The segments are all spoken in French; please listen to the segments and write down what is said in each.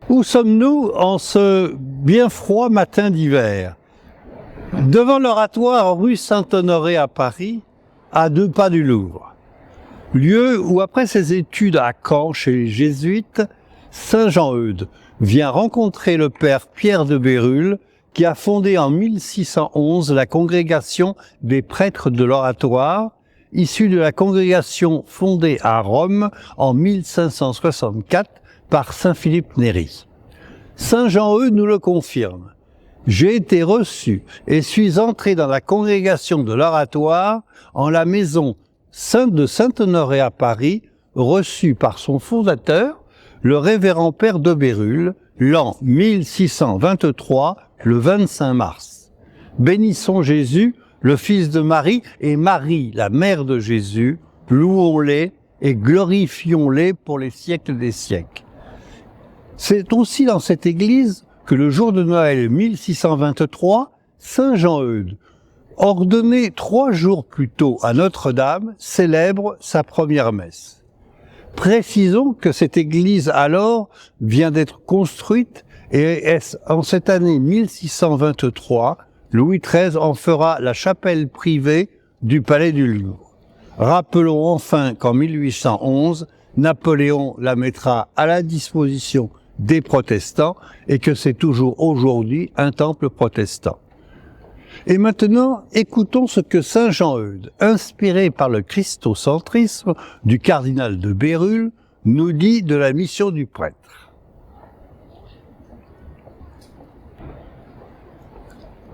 Où sommes-nous en ce bien froid matin d'hiver? Devant l'oratoire rue Saint-Honoré à Paris, à 2 pas du Louvre. Lieu où, après ses études à Caen chez les jésuites, saint Jean-Eudes vient rencontrer le père Pierre de Bérulle, qui a fondé en 1611 la congrégation des prêtres de l'oratoire, issue de la congrégation fondée à Rome en 1564 par saint Philippe Néri. Saint Jean-Eudes nous le confirme. J'ai été reçu et suis entré dans la congrégation de l'oratoire en la maison de Saint-Honoré à Paris, reçu par son fondateur, le révérend père de Bérulle, l'an 1623, le 25 mars. Bénissons Jésus, le Fils de Marie, et Marie, la mère de Jésus, louons-les et glorifions-les pour les siècles des siècles. C'est aussi dans cette église que le jour de Noël 1623, saint Jean-Eudes, ordonné 3 jours plus tôt à Notre-Dame, célèbre sa première messe. Précisons que cette église alors vient d'être construite et en cette année 1623, Louis XIII en fera la chapelle privée du palais du Louvre. Rappelons enfin qu'en 1811, Napoléon la mettra à la disposition des protestants et que c'est toujours aujourd'hui un temple protestant. Et maintenant, écoutons ce que saint Jean-Eudes, inspiré par le christocentrisme du cardinal de Bérulle, nous dit de la mission du prêtre.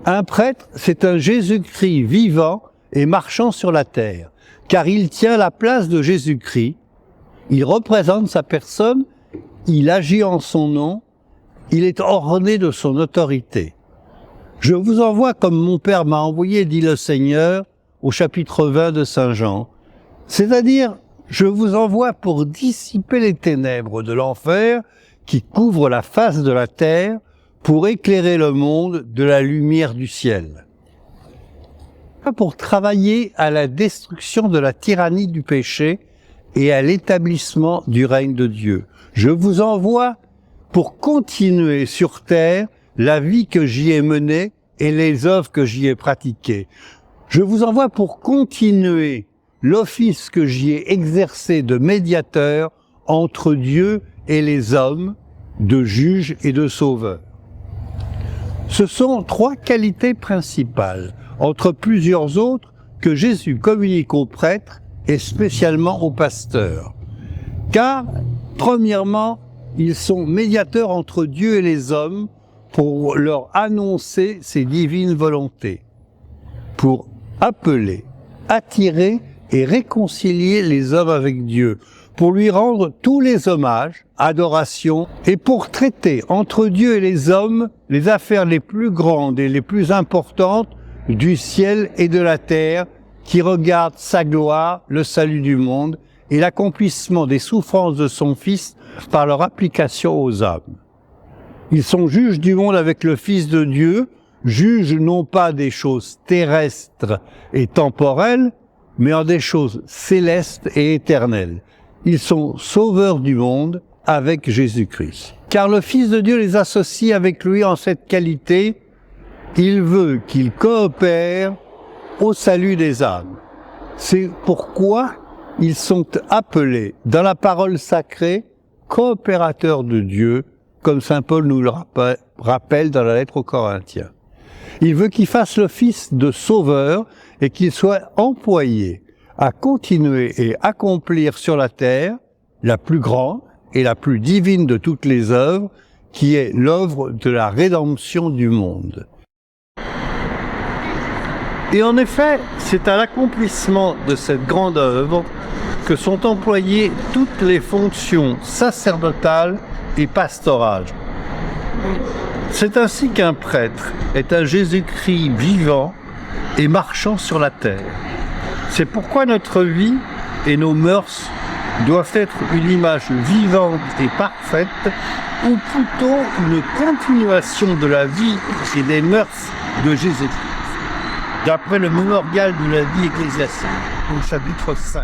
Un prêtre, c'est un Jésus-Christ vivant et marchant sur la terre, car il tient la place de Jésus-Christ, il représente sa personne, il agit en son nom, il est orné de son autorité. Je vous envoie comme mon Père m'a envoyé, dit le Seigneur, au chapitre 20 de Saint Jean. C'est-à-dire, je vous envoie pour dissiper les ténèbres de l'enfer qui couvrent la face de la terre, pour éclairer le monde de la lumière du ciel. Pour travailler à la destruction de la tyrannie du péché et à l'établissement du règne de Dieu. Je vous envoie pour continuer sur terre la vie que j'y ai menée et les œuvres que j'y ai pratiquées. Je vous envoie pour continuer l'office que j'y ai exercé de médiateur entre Dieu et les hommes, de juge et de sauveur. Ce sont 3 qualités principales, entre plusieurs autres, que Jésus communique aux prêtres et spécialement aux pasteurs. Car, premièrement, ils sont médiateurs entre Dieu et les hommes pour leur annoncer ses divines volontés, pour appeler, attirer et réconcilier les hommes avec Dieu, pour lui rendre tous les hommages, adorations, et pour traiter entre Dieu et les hommes les affaires les plus grandes et les plus importantes du ciel et de la terre, qui regardent sa gloire, le salut du monde et l'accomplissement des souffrances de son Fils par leur application aux âmes. Ils sont juges du monde avec le Fils de Dieu, juges non pas des choses terrestres et temporelles, mais en des choses célestes et éternelles. Ils sont sauveurs du monde avec Jésus-Christ. Car le Fils de Dieu les associe avec lui en cette qualité. Il veut qu'ils coopèrent au salut des âmes. C'est pourquoi ils sont appelés dans la parole sacrée coopérateurs de Dieu, comme saint Paul nous le rappelle dans la lettre aux Corinthiens. Il veut qu'ils fassent l'office de sauveur et qu'ils soient employés à continuer et accomplir sur la terre la plus grande et la plus divine de toutes les œuvres, qui est l'œuvre de la rédemption du monde. Et en effet, c'est à l'accomplissement de cette grande œuvre que sont employées toutes les fonctions sacerdotales et pastorales. C'est ainsi qu'un prêtre est un Jésus-Christ vivant et marchant sur la terre. C'est pourquoi notre vie et nos mœurs doivent être une image vivante et parfaite, ou plutôt une continuation de la vie et des mœurs de Jésus-Christ, d'après le mémorial de la vie ecclésiastique, au chapitre 5.